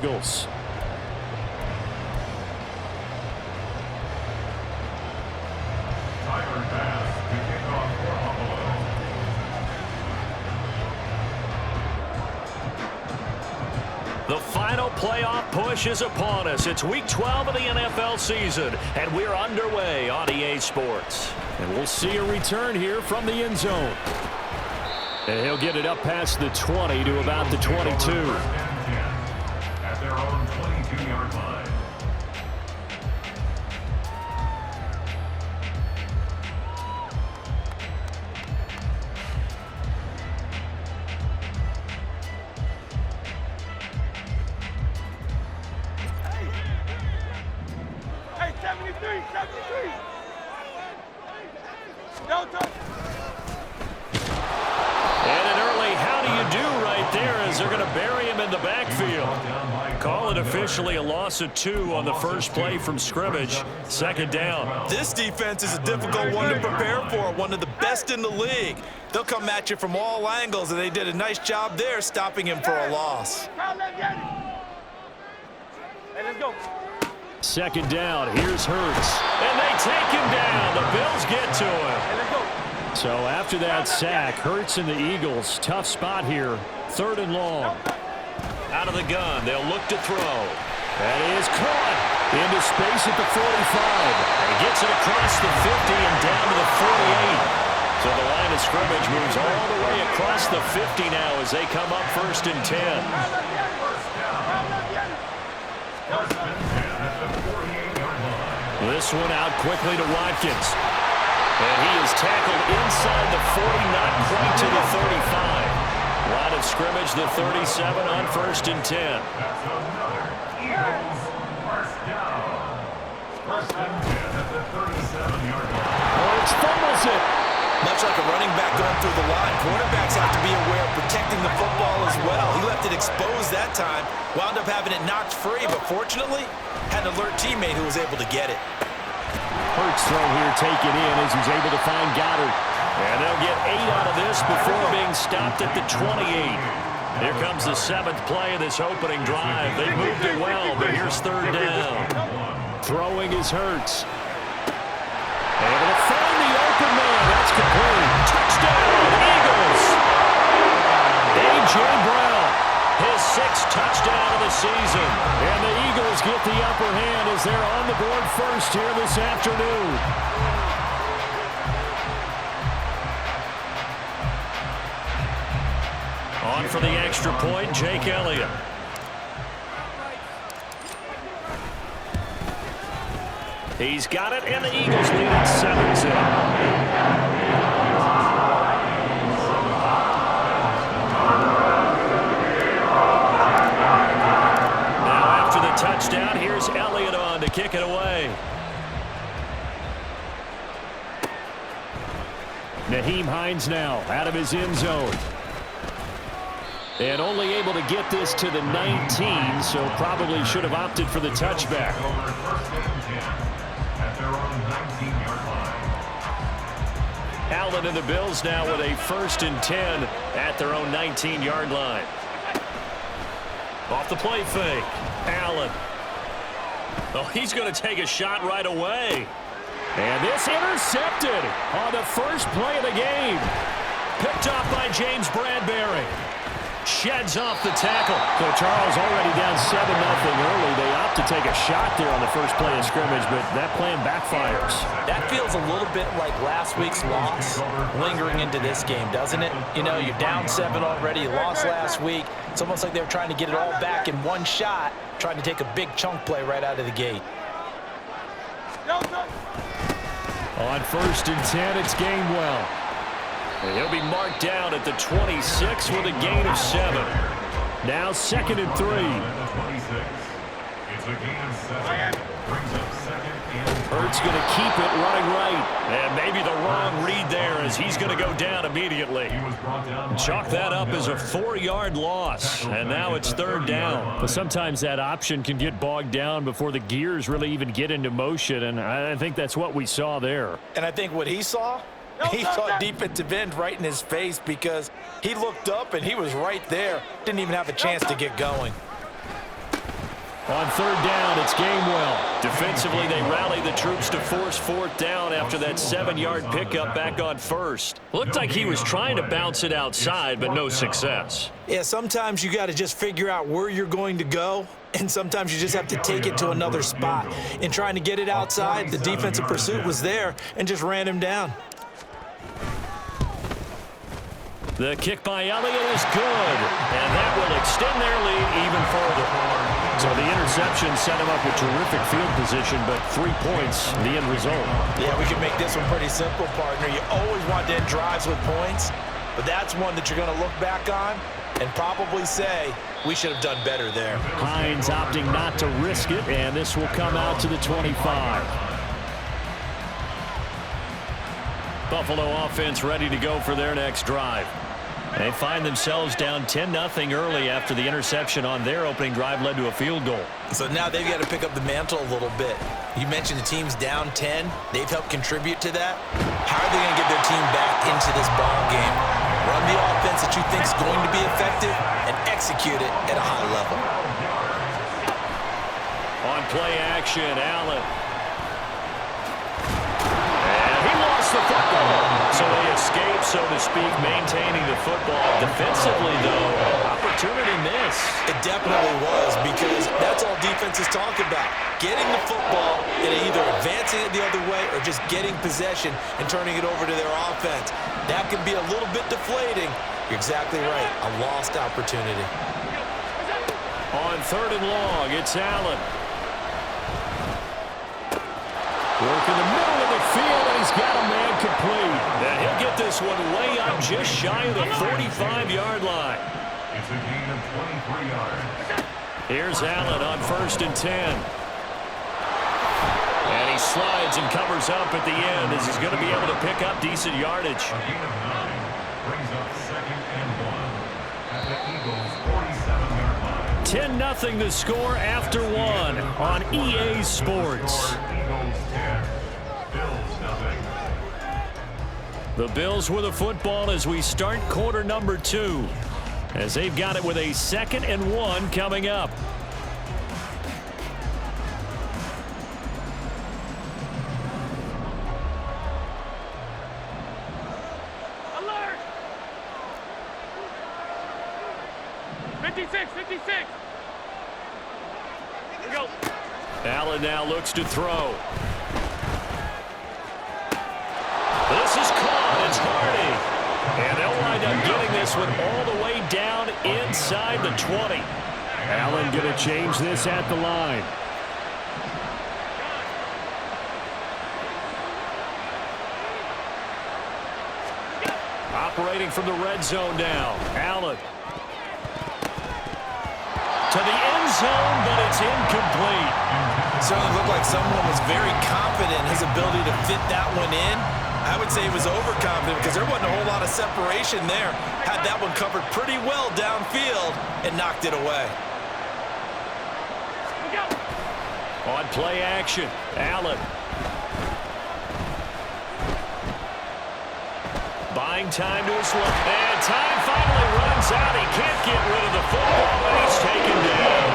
Eagles. The final playoff push is upon us. It's week 12 of the NFL season, and we're underway on EA Sports. And we'll see a return here from the end zone. And he'll get it up past the 20 to about the 22. At their own 22-yard line. Hey, 73. Don't touch. And an early how do you do right there as they're going to bury him in the backfield. Call it officially a loss of 2 on the first play from scrimmage. Second down. This defense is a difficult one to prepare for, one of the best in the league. They'll come at you from all angles, and they did a nice job there stopping him for a loss. Hey, let's go. Second down, here's Hurts. And they take him down. The Bills get to him. Hey, let's go. So after that sack, Hurts and the Eagles, tough spot here. 3rd and long. Out of the gun, they'll look to throw. That is caught into space at the 45. And gets it across the 50 and down to the 48. So the line of scrimmage moves all the way across the 50 now as they come up 1st and 10. This one out quickly to Watkins. And he is tackled inside the 40, not quite to the 35. Line of scrimmage, the 37 on 1st and 10. That's another Eagles first down. 1st and 10 at the 37-yard line. Hurts fumbles it. Much like a running back going through the line, quarterbacks have to be aware of protecting the football as well. He left it exposed that time, wound up having it knocked free, but fortunately, had an alert teammate who was able to get it. Hurts throw here taken in as he's able to find Goddard. And they'll get 8 out of this before being stopped at the 28. Here comes the 7th play of this opening drive. They moved it well, but here's 3rd down. Throwing is Hurts. Able to find the open man. That's complete. Touchdown, Eagles. A.J. Brown, his 6th touchdown of the season. And the Eagles get the upper hand as they're on the board first here this afternoon. On for the extra point, Jake Elliott. He's got it, and the Eagles lead at 7-0. Now after the touchdown, here's Elliott on to kick it away. Nyheim Hines now out of his end zone. And only able to get this to the 19, so probably should have opted for the touchback. Allen and the Bills now with a 1st and 10 at their own 19-yard line. Off the play fake. Allen. Oh, he's going to take a shot right away. And this intercepted on the first play of the game. Picked off by James Bradbury. Sheds off the tackle. So Charles already down 7-0 early. They opt to take a shot there on the first play of scrimmage, but that plan backfires. That feels a little bit like last week's loss lingering into this game, doesn't it? You know, you're down 7 already. You lost last week. It's almost like they were trying to get it all back in one shot, trying to take a big chunk play right out of the gate. On 1st and 10, it's Gainwell. And he'll be marked down at the 26 with a gain of 7. Now 2nd and 3. It's a gain of 7. Brings up 2nd and 3. Hurts going to keep it running right. And maybe the wrong read there as he's going to go down immediately. Chalk that up as a 4-yard loss. And now it's 3rd down. But sometimes that option can get bogged down before the gears really even get into motion. And I think that's what we saw there. And I think what he saw defensive end right in his face because he looked up and he was right there. Didn't even have a chance to get going. On third down, it's Gainwell. Defensively, they rally the troops to force fourth down after that 7-yard pickup back on first. Looked like he was trying to bounce it outside, but no success. Yeah, sometimes you got to just figure out where you're going to go, and sometimes you just have to take it to another spot. In trying to get it outside, the defensive pursuit was there and just ran him down. The kick by Elliott is good, and that will extend their lead even further. So the interception set him up with terrific field position, but 3 points, the end result. Yeah, we can make this one pretty simple, partner. You always want to end drives with points, but that's one that you're going to look back on and probably say, we should have done better there. Hines opting not to risk it, and this will come out to the 25. Buffalo offense ready to go for their next drive. They find themselves down 10-0 early after the interception on their opening drive led to a field goal. So now they've got to pick up the mantle a little bit. You mentioned the team's down 10. They've helped contribute to that. How are they going to get their team back into this ball game? Run the offense that you think is going to be effective and execute it at a high level. On play action, Allen. And he lost the football. So they escape, so to speak, maintaining the football. Defensively, though, opportunity miss. It definitely was, because that's all defenses talk about. Getting the football and either advancing it the other way or just getting possession and turning it over to their offense. That can be a little bit deflating. You're exactly right. A lost opportunity. On third and long, it's Allen. Work in the middle of the field, and he's got a man complete. And he'll get this one way up just shy of the 45-yard line. It's a gain of 23 yards. Here's Allen on 1st and 10. And he slides and covers up at the end as he's going to be able to pick up decent yardage. A gain of 9 brings up 2nd and 1 at the Eagles' 47-yard line. 10-0 the score after 1 on EA Sports. Eagles 10, Bills 0. The Bills with the football as we start quarter number 2, as they've got it with a 2nd and 1 coming up. Alert! 56, 56. Here we go. Allen now looks to throw. This is caught. It's Hardy. And they'll wind up getting this one all the way down inside the 20. Allen going to change this at the line. Operating from the red zone now. Allen. To the end zone, but it's incomplete. Certainly looked like someone was very confident in his ability to fit that one in. I would say he was overconfident because there wasn't a whole lot of separation there. Had that one covered pretty well downfield and knocked it away. On play action, Allen. Buying time to his left. And time finally runs out. He can't get rid of the football, and he's taken down.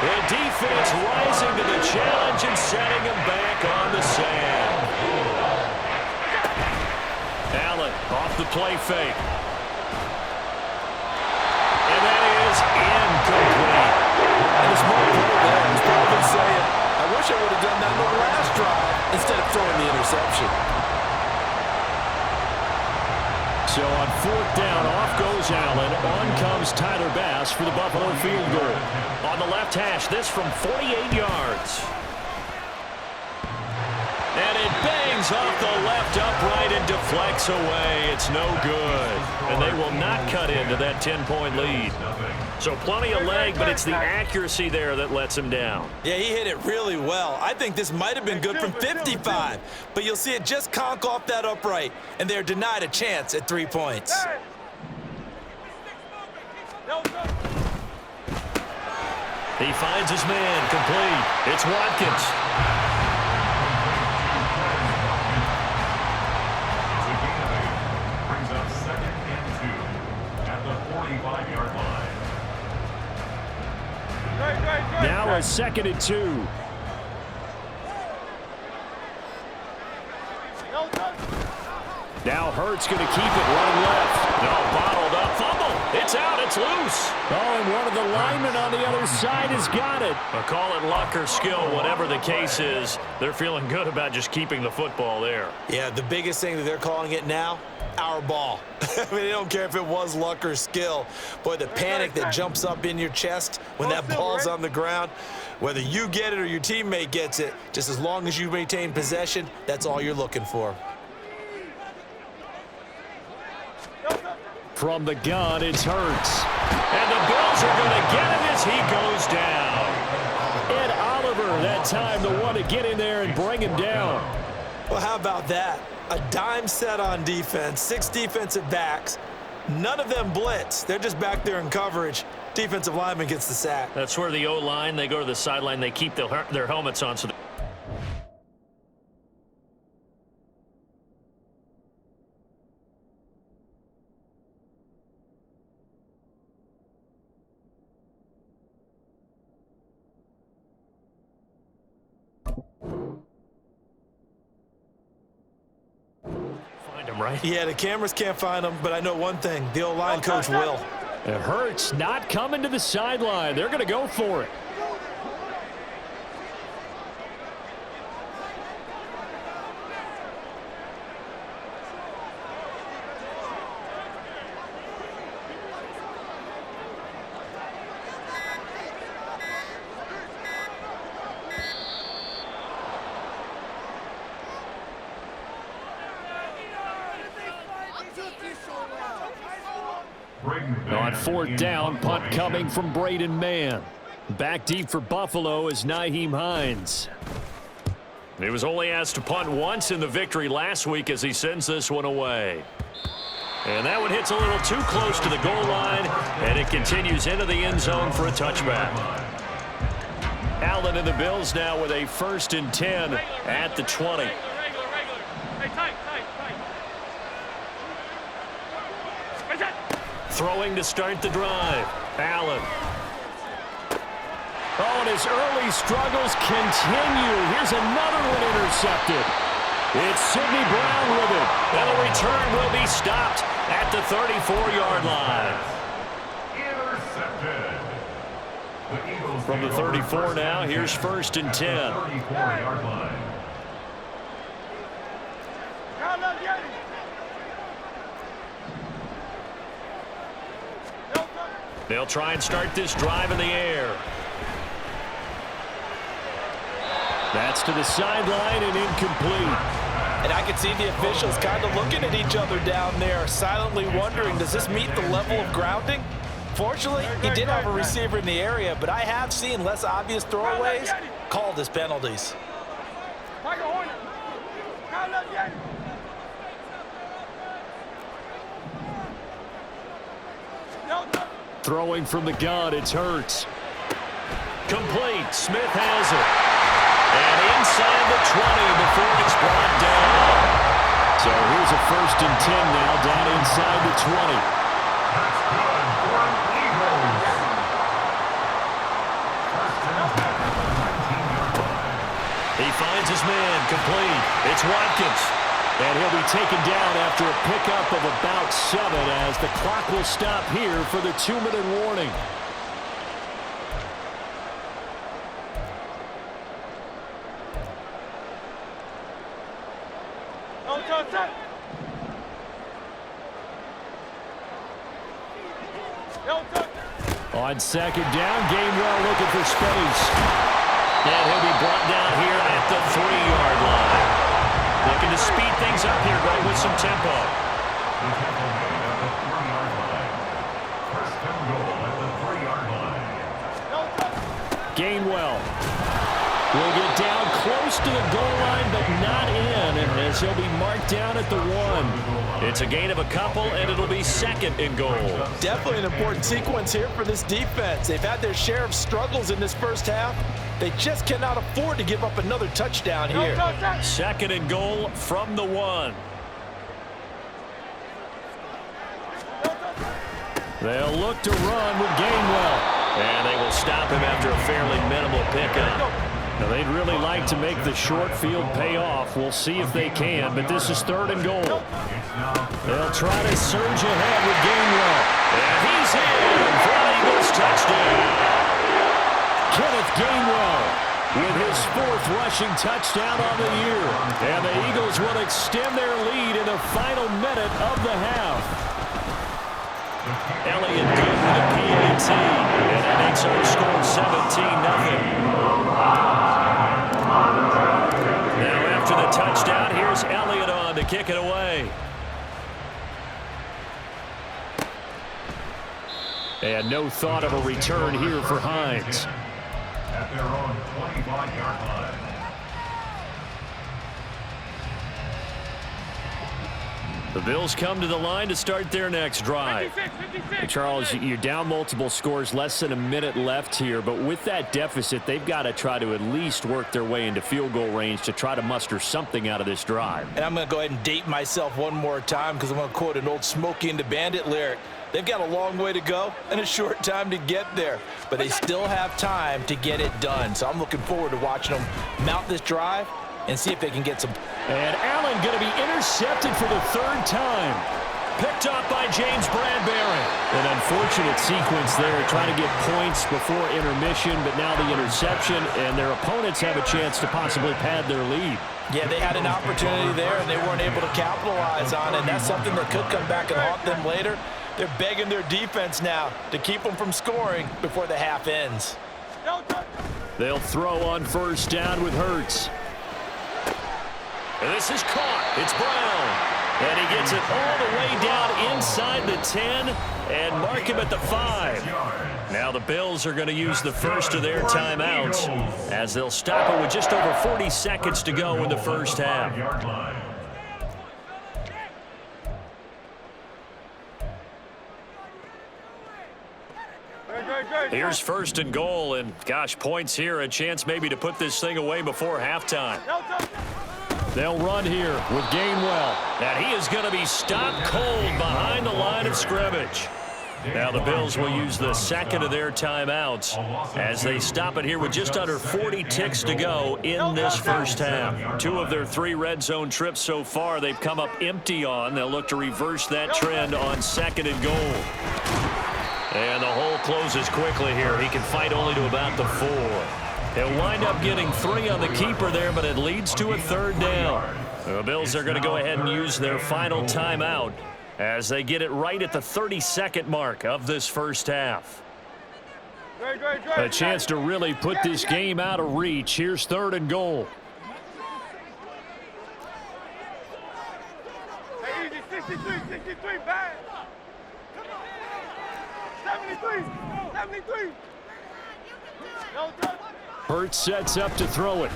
The defense rising to the challenge and setting him back on the sand. Allen off the play fake. And that is incomplete. And his move there was probably saying, I wish I would have done that in the last drive instead of throwing the interception. So on 4th down, off goes Allen. On comes Tyler Bass for the Buffalo field goal. On the left hash, this from 48 yards. And it bangs off the left upright and deflects away. It's no good. And they will not cut into that 10-point lead. So plenty of leg, but it's the accuracy there that lets him down. Yeah, he hit it really well. I think this might have been good from 55, but you'll see it just conk off that upright, and they're denied a chance at 3 points. He finds his man complete. It's Watkins. Brings up 2nd and 2 at the 45-yard line. Right. Now a 2nd and 2. Now Hurts going to keep it running left. No, bottled up. Fumble. It's out. It's loose. Oh, and one of the linemen on the other side has got it. I'll call it luck or skill, whatever the case is. They're feeling good about just keeping the football there. Yeah, the biggest thing that they're calling it now, our ball. I mean, they don't care if it was luck or skill. Boy, the panic that jumps up in your chest when that ball's on the ground, whether you get it or your teammate gets it, just as long as you maintain possession, that's all you're looking for. From the gun, it's Hurts. And the Bills are going to get him as he goes down. Ed Oliver, that time, the one to get in there and bring him down. Well, how about that? A dime set on defense, 6 defensive backs. None of them blitz. They're just back there in coverage. Defensive lineman gets the sack. That's where the O-line, they go to the sideline, they keep their helmets on. So right? Yeah, the cameras can't find them, but I know one thing. The O-line coach will. It Hurts not coming to the sideline. They're going to go for it. On 4th down, punt coming from Braden Mann. Back deep for Buffalo is Nyheim Hines. He was only asked to punt once in the victory last week as he sends this one away. And that one hits a little too close to the goal line, and it continues into the end zone for a touchback. Allen and the Bills now with a 1st and 10 at the 20. Throwing to start the drive. Allen. Oh, and his early struggles continue. Here's another one intercepted. It's Sidney Brown with it. And the return will be stopped at the 34-yard line. Intercepted. From the 34 now, here's 1st and 10. 34-yard line. They'll try and start this drive in the air. That's to the sideline and incomplete. And I can see the officials kind of looking at each other down there, silently wondering, does this meet the level of grounding? Fortunately, he did have a receiver in the area, but I have seen less obvious throwaways called as penalties. Throwing from the gun, it's Hurts. Complete. Smith has it. And inside the 20 before it's brought down. So here's a 1st and 10 now down inside the 20. That's good for an Eagles. 1st and 10 at the 19-yard line. He finds his man. Complete. It's Watkins. And he'll be taken down after a pickup of about 7 as the clock will stop here for the 2-minute warning. On 2nd down, Gainwell looking for space. And he'll be brought down here at the 3-yard line. Looking to speed things up here, going with some tempo. Gainwell will get down close to the goal line, but not in, as he'll be marked down at the 1. It's a gain of a couple, and it'll be 2nd and goal. Definitely an important sequence here for this defense. They've had their share of struggles in this first half. They just cannot afford to give up another touchdown here. 2nd and goal from the 1. They'll look to run with Gainwell. And they will stop him after a fairly minimal pickup. Now, they'd really like to make the short field pay off. We'll see if they can, but this is 3rd and goal. They'll try to surge ahead with Gainwell. And he's in for an Eagles touchdown. Kenneth Gainwell with his 4th rushing touchdown on the year. And the Eagles will extend their lead in the final minute of the half. Elliott good with a PAT, and that makes our score 17-0. Now after the touchdown, here's Elliott on to kick it away. And no thought of a return here for Hines. At their own 25-yard line. The Bills come to the line to start their next drive. 56. Charles, you're down multiple scores, less than a minute left here, but with that deficit, they've got to try to at least work their way into field goal range to try to muster something out of this drive. And I'm going to go ahead and date myself one more time because I'm going to quote an old Smokey and the Bandit lyric. They've got a long way to go and a short time to get there, but they still have time to get it done. So I'm looking forward to watching them mount this drive and see if they can get some. And Allen going to be intercepted for the 3rd time. Picked up by James Bradbury. An unfortunate sequence there, trying to get points before intermission, but now the interception, and their opponents have a chance to possibly pad their lead. Yeah, they had an opportunity there, and they weren't able to capitalize on it, and that's something that could come back and haunt them later. They're begging their defense now to keep them from scoring before the half ends. They'll throw on 1st down with Hurts. And this is caught. It's Brown. And he gets it all the way down inside the 10 and mark him at the 5. Now the Bills are going to use the first of their timeouts as they'll stop it with just over 40 seconds to go in the first half. Here's 1st and goal, and gosh, points here, a chance maybe to put this thing away before halftime. They'll run here with Gainwell, and he is going to be stopped cold behind the line of scrimmage. Now the Bills will use the 2nd of their timeouts as they stop it here with just under 40 ticks to go in this first half. 2 of their 3 red zone trips so far they've come up empty on. They'll look to reverse that trend on 2nd and goal. And the hole closes quickly here. He can fight only to about the 4. He'll wind up getting 3 on the keeper there, but it leads to a 3rd down. The Bills are going to go ahead and use their final timeout as they get it right at the 32nd mark of this first half. A chance to really put this game out of reach. Here's 3rd and goal. Hey, easy, 63, bang. 73. No touch. Hurts sets up to throw it.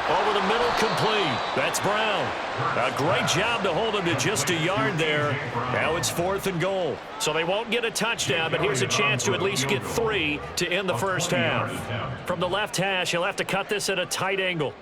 Over the middle, complete. That's Brown. A great job to hold him to just a yard there. Now it's 4th and goal. So they won't get a touchdown, but here's a chance to at least get 3 to end the first half. From the left hash, he'll have to cut this at a tight angle.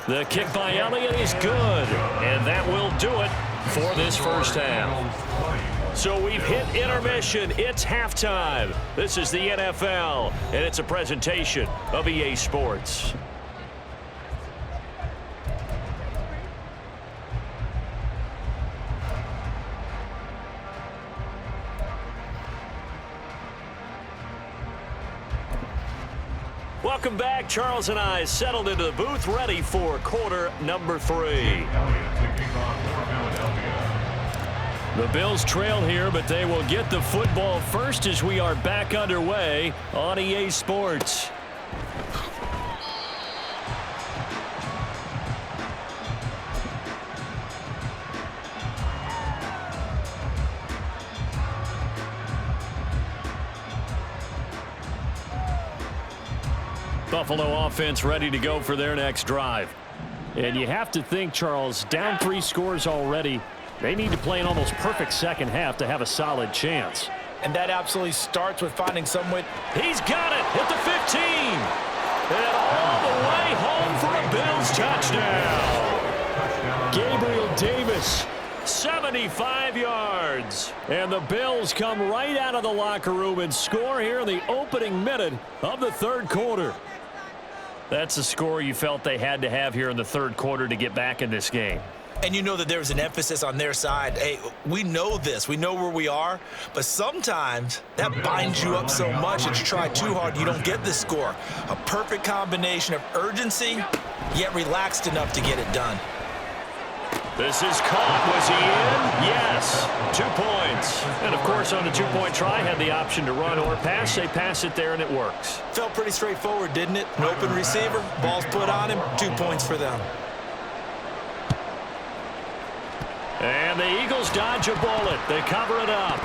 The kick by Elliott is good, and that will do it for this first half. So we've hit intermission. It's halftime. This is the NFL, and it's a presentation of EA Sports. Welcome back. Charles and I settled into the booth, ready for quarter number 3. The Bills trail here, but they will get the football first as we are back underway on EA Sports. Buffalo offense ready to go for their next drive. And you have to think, Charles, down 3 scores already. They need to play an almost perfect second half to have a solid chance. And that absolutely starts with finding some way. He's got it at the 15. And all the way home for a Bills touchdown. this. 75 yards. And the Bills come right out of the locker room and score here in the opening minute of the third quarter. That's a score you felt they had to have here in the third quarter to get back in this game. And you know that there's an emphasis on their side. Hey, we know this. We know where we are. But sometimes that binds you up so much that you try too hard, you don't get the score. A perfect combination of urgency, yet relaxed enough to get it done. This is caught. Was he in? Yes. 2 points. And, of course, on the two-point try, had the option to run or pass. They pass it there, and it works. Felt pretty straightforward, didn't it? An open receiver, ball's put on him, 2 points for them. And the Eagles dodge a bullet. They cover it up.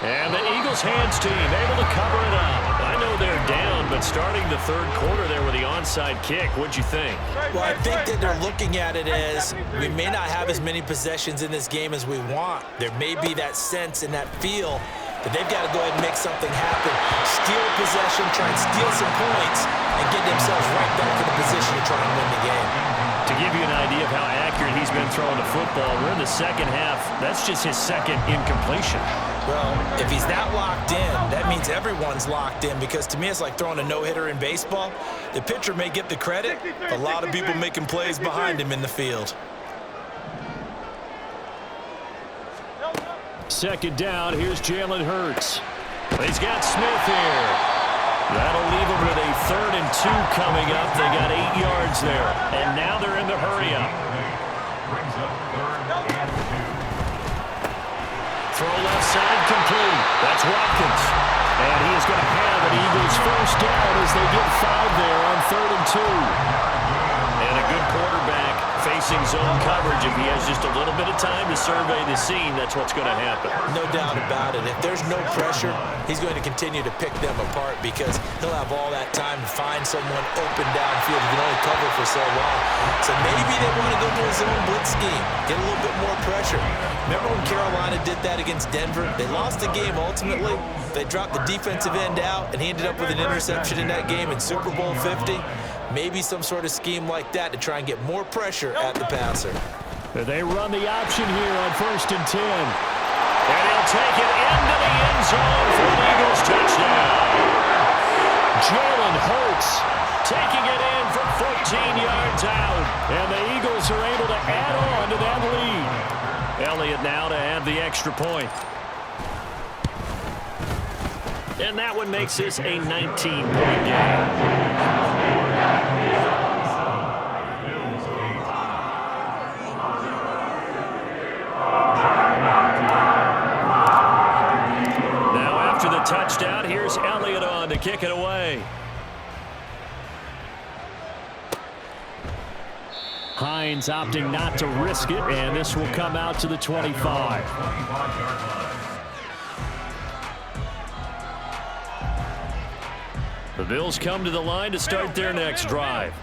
And the Eagles hands team able to cover it up. I know they're down, but starting the third quarter there with the onside kick, what'd you think? Well, I think that they're looking at it as we may not have as many possessions in this game as we want. There may be that sense and that feel that they've got to go ahead and make something happen. Steal possession, try and steal some points, and get themselves right back in the position to try and win the game. To give you an idea of how accurate he's been throwing the football, we're in the second half. That's just his second incompletion. Well, if he's that locked in, that means everyone's locked in, because to me it's like throwing a no-hitter in baseball. The pitcher may get the credit, but a lot of people making plays behind him in the field. Second down, here's Jalen Hurts. He's got Smith here. That'll leave him with a 3rd and 2 coming up. They got 8 yards there, and now they're in the hurry-up. Throw left side complete. That's Watkins. And he is going to have an Eagles first down as they get 5 there on 3rd and 2. And a good quarterback facing zone coverage. If he has just a little bit of time to survey the scene, that's what's going to happen. No doubt about it. If there's no pressure, he's going to continue to pick them apart, because he'll have all that time to find someone open downfield. He can only cover for so long. So maybe they want to go to a zone blitz scheme, get a little bit more pressure. Remember when Carolina did that against Denver? They lost the game ultimately. They dropped the defensive end out, and he ended up with an interception in that game in Super Bowl 50. Maybe some sort of scheme like that to try and get more pressure at the passer. They run the option here on 1st and 10. And he'll take it into the end zone for an Eagles touchdown. Jalen Hurts taking it in from 14 yards out. And the Eagles are able to add on to that lead. Elliott now to add the extra point. And that one makes this a 19-point game. Touchdown. Here's Elliott on to kick it away. Hines opting not to risk it, and this will come out to the 25. The Bills come to the line to start their next drive.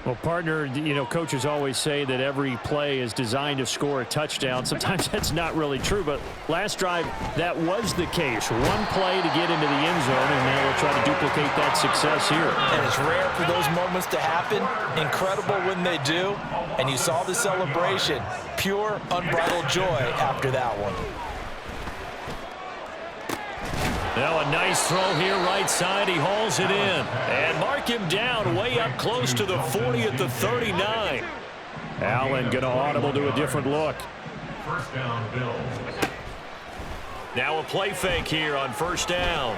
Well, partner, you know, coaches always say that every play is designed to score a touchdown. Sometimes that's not really true, but last drive, that was the case. One play to get into the end zone, and now they'll try to duplicate that success here. And it's rare for those moments to happen. Incredible when they do. And you saw the celebration. Pure, unbridled joy after that one. Now a nice throw here right side. He hauls it in. And mark him down way up close to the 40 at the 39. Allen going to audible to a different look. First down, Bills. Now a play fake here on 1st down.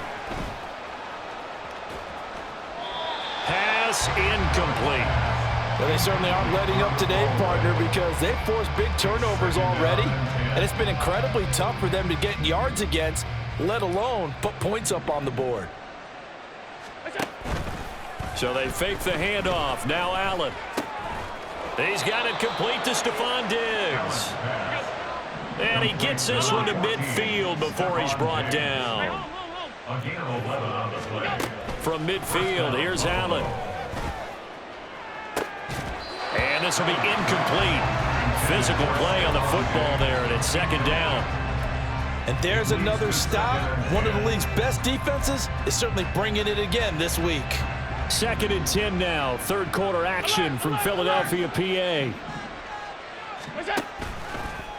Pass incomplete. Well, they certainly aren't letting up today, partner, because they've forced big turnovers already. And it's been incredibly tough for them to get yards against, let alone put points up on the board. So they fake the handoff. Now Allen. He's got it complete to Stephon Diggs. And he gets this one to midfield before he's brought down. From midfield, here's Allen. And this will be incomplete. Physical play on the football there, and it's 2nd down. And there's another stop. One of the league's best defenses is certainly bringing it again this week. 2nd and 10 now. 3rd quarter action from Philadelphia, PA.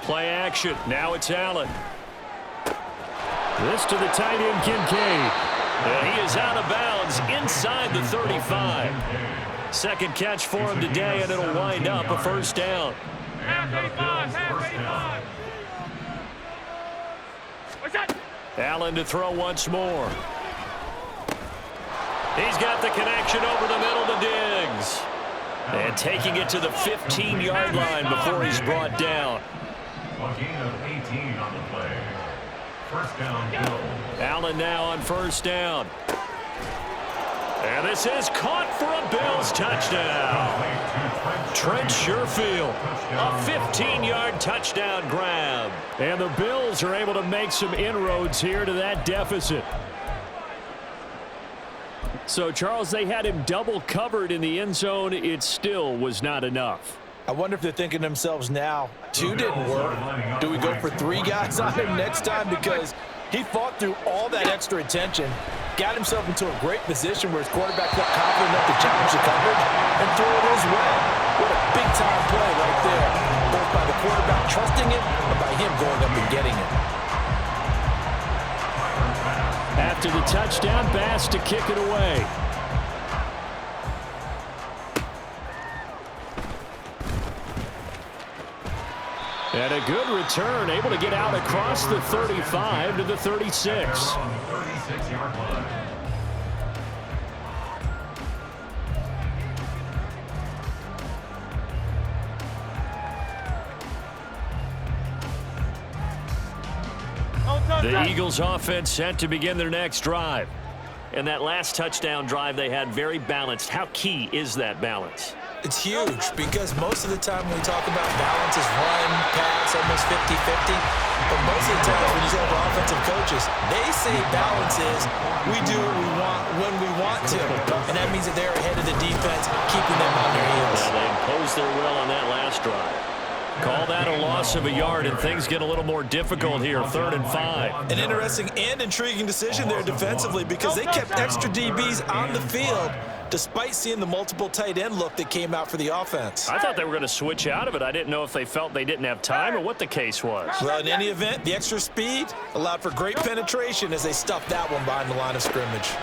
Play action. Now it's Allen. This to the tight end, Kincaid. And he is out of bounds inside the 35. Second catch for him today, and it'll wind up a first down. Allen to throw once more. He's got the connection over the middle to Diggs. And taking it to the 15-yard line before he's brought down. A gain of 18 on the play. First down, Bills. Allen now on first down. And this is caught for a Bills touchdown. Trent Sherfield, a 15-yard touchdown grab. And the Bills are able to make some inroads here to that deficit. So, Charles, they had him double covered in the end zone. It still was not enough. I wonder if they're thinking to themselves now, 2 didn't work. Do we go for 3 guys on him next time? Because he fought through all that extra attention, got himself into a great position where his quarterback felt confident enough to challenge the coverage and throw it his way. What a big-time play right there, both by the quarterback trusting it and by him going up and getting it. After the touchdown, Bass to kick it away. And a good return, able to get out across the 35 to the 36. The Eagles offense set to begin their next drive. And that last touchdown drive they had very balanced. How key is that balance? It's huge because most of the time when we talk about balance is run, pass, almost 50-50. But most of the times when you talk about offensive coaches, they say balance is we do what we want when we want to. And that means that they're ahead of the defense, keeping them on their heels. Yeah, they imposed their will on that last drive. Call that a loss of a yard, and things get a little more difficult here, 3rd and 5. An interesting and intriguing decision there defensively because they kept extra DBs on the field despite seeing the multiple tight end look that came out for the offense. I thought they were going to switch out of it. I didn't know if they felt they didn't have time or what the case was. Well, in any event, the extra speed allowed for great penetration as they stuffed that one behind the line of scrimmage.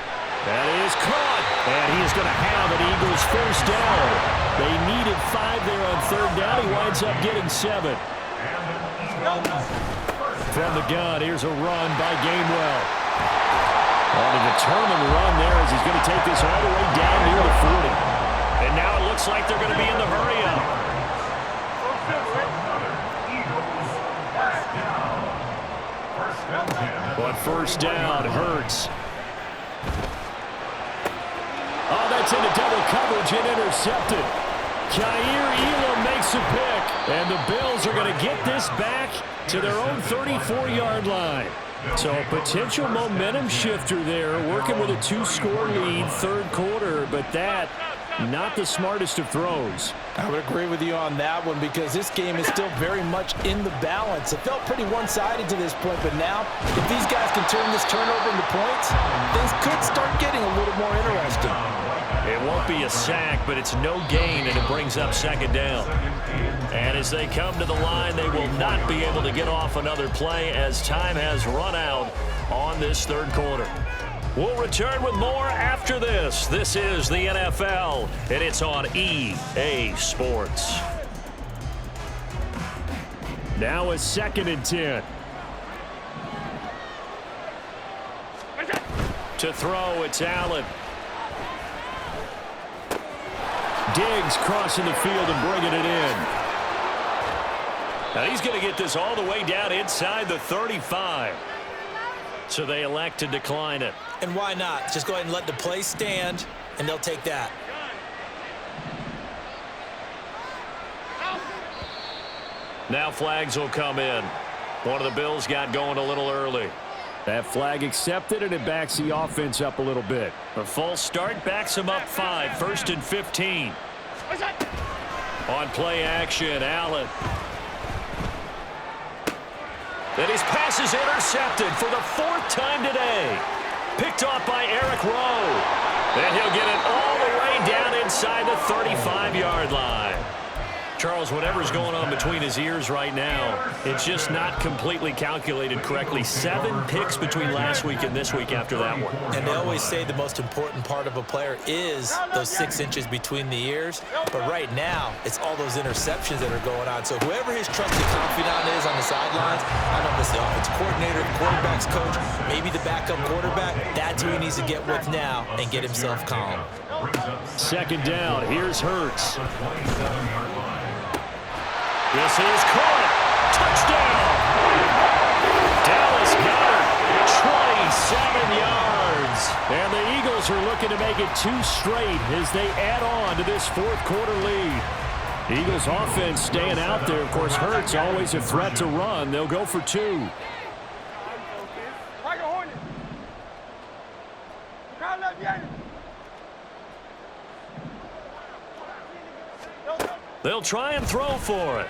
That is caught, and he is going to have an Eagles first down. They needed 5 there on 3rd down. He winds up getting 7. From the gun, here's a run by Gainwell. On a determined run there as he's going to take this all the way down near the 40. And now it looks like they're going to be in the hurry-up. On first down, Hurts. Oh, that's into double coverage and intercepted. Kaiir Elam makes a pick. And the Bills are going to get this back to their own 34-yard line. So a potential momentum shifter there, working with a 2-score lead, 3rd quarter, but that, not the smartest of throws. I would agree with you on that one because this game is still very much in the balance. It felt pretty one-sided to this point, but now if these guys can turn this turnover into points, things could start getting a little more interesting. It won't be a sack, but it's no gain, and it brings up 2nd down. And as they come to the line, they will not be able to get off another play as time has run out on this 3rd quarter. We'll return with more after this. This is the NFL, and it's on EA Sports. Now a 2nd and 10. To throw, it's Allen. Diggs crossing the field and bringing it in. Now he's going to get this all the way down inside the 35. So they elect to decline it. And why not? Just go ahead and let the play stand, and they'll take that. Now flags will come in. One of the Bills got going a little early. That flag accepted, and it backs the offense up a little bit. A false start backs them up 5, 1st and 15. On play action, Allen. And his pass is intercepted for the 4th time today. Picked off by Eric Rowe. And he'll get it all the way down inside the 35-yard line. Charles, whatever's going on between his ears right now, it's just not completely calculated correctly. 7 picks between last week and this week after that one. And they always say the most important part of a player is those 6 inches between the ears. But right now, it's all those interceptions that are going on. So whoever his trusted confidant is on the sidelines, I don't know if it's the offensive coordinator, the quarterback's coach, maybe the backup quarterback, that's who he needs to get with now and get himself calm. Second down, here's Hurts. This is caught. Touchdown. Dallas got it. 27 yards. And the Eagles are looking to make it 2 straight as they add on to this fourth quarter lead. Eagles offense staying out there. Of course, Hurts always a threat to run. They'll go for 2. They'll try and throw for it.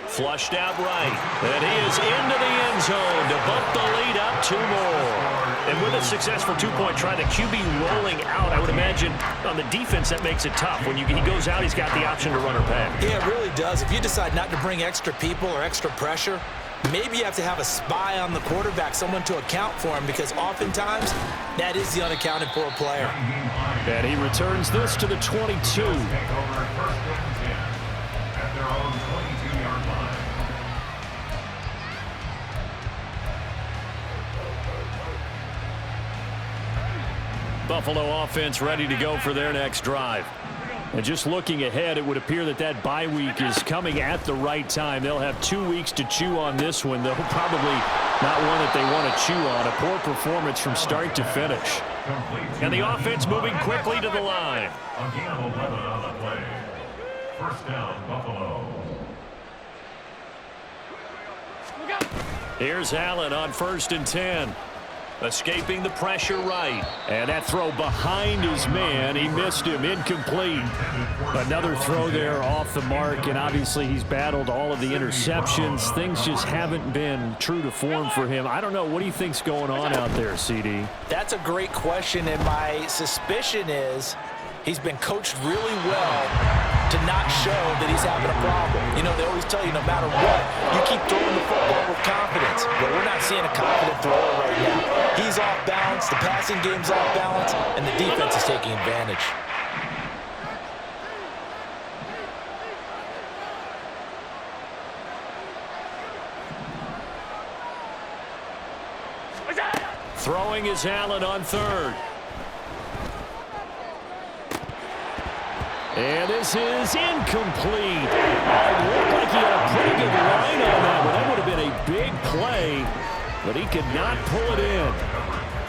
Flushed out right. And he is into the end zone to bump the lead up 2 more. And with a successful 2-point try, the QB rolling out, I would imagine on the defense that makes it tough. When he goes out, he's got the option to run or pass. Yeah, it really does. If you decide not to bring extra people or extra pressure, maybe you have to have a spy on the quarterback, someone to account for him, because oftentimes that is the unaccounted for player. And he returns this to the 22. Buffalo offense ready to go for their next drive. And just looking ahead, it would appear that bye week is coming at the right time. They'll have 2 weeks to chew on this one, though probably not one that they want to chew on. A poor performance from start to finish. And the offense moving quickly to the line. Again, 11 on the play. First down, Buffalo. Here's Allen on 1st and 10. Escaping the pressure right. And that throw behind his man. He missed him. Incomplete. Another throw there off the mark. And obviously he's battled all of the interceptions. Things just haven't been true to form for him. I don't know. What do you think's going on out there, CD? That's a great question. And my suspicion is he's been coached really well to not show that he's having a problem. You know, they always tell you no matter what, you keep throwing the football with confidence. But we're not seeing a confident thrower right now. He's off balance, the passing game's off balance, and the defense is taking advantage. Throwing is Allen on 3rd. And this is incomplete. It looked like he had a pretty good line on that one. That would have been a big play, but he could not pull it in.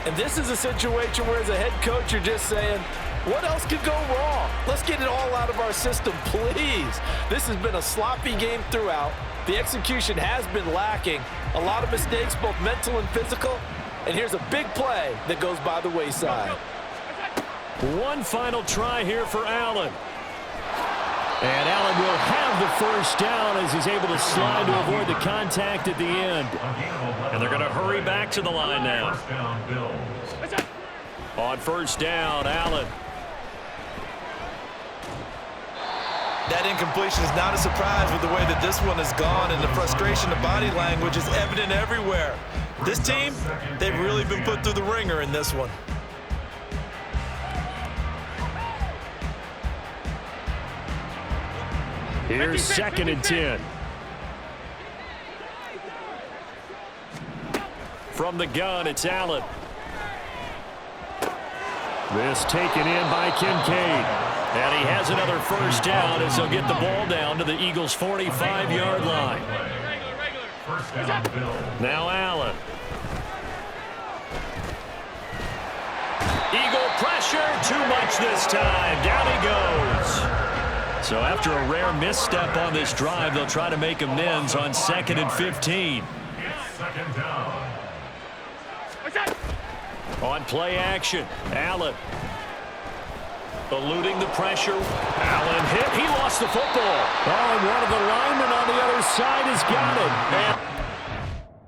And this is a situation where as a head coach, you're just saying, what else could go wrong? Let's get it all out of our system, please. This has been a sloppy game throughout. The execution has been lacking. A lot of mistakes, both mental and physical. And here's a big play that goes by the wayside. One final try here for Allen. And Allen will have the first down as he's able to slide to avoid the contact at the end. And they're going to hurry back to the line now. On 1st down, Allen. That incompletion is not a surprise with the way that this one has gone, and the frustration, the body language is evident everywhere. This team, they've really been put through the ringer in this one. Here's 2nd and 10. From the gun, it's Allen. This taken in by Kincaid. And he has another first down as he'll get the ball down to the Eagles' 45-yard line. Now Allen. Eagle pressure, too much this time. Down he goes. So after a rare misstep on this drive, they'll try to make amends on 2nd and 15. Second down. On play action, Allen. Eluding the pressure. Allen hit. He lost the football. Oh, and one of the linemen on the other side has got it. And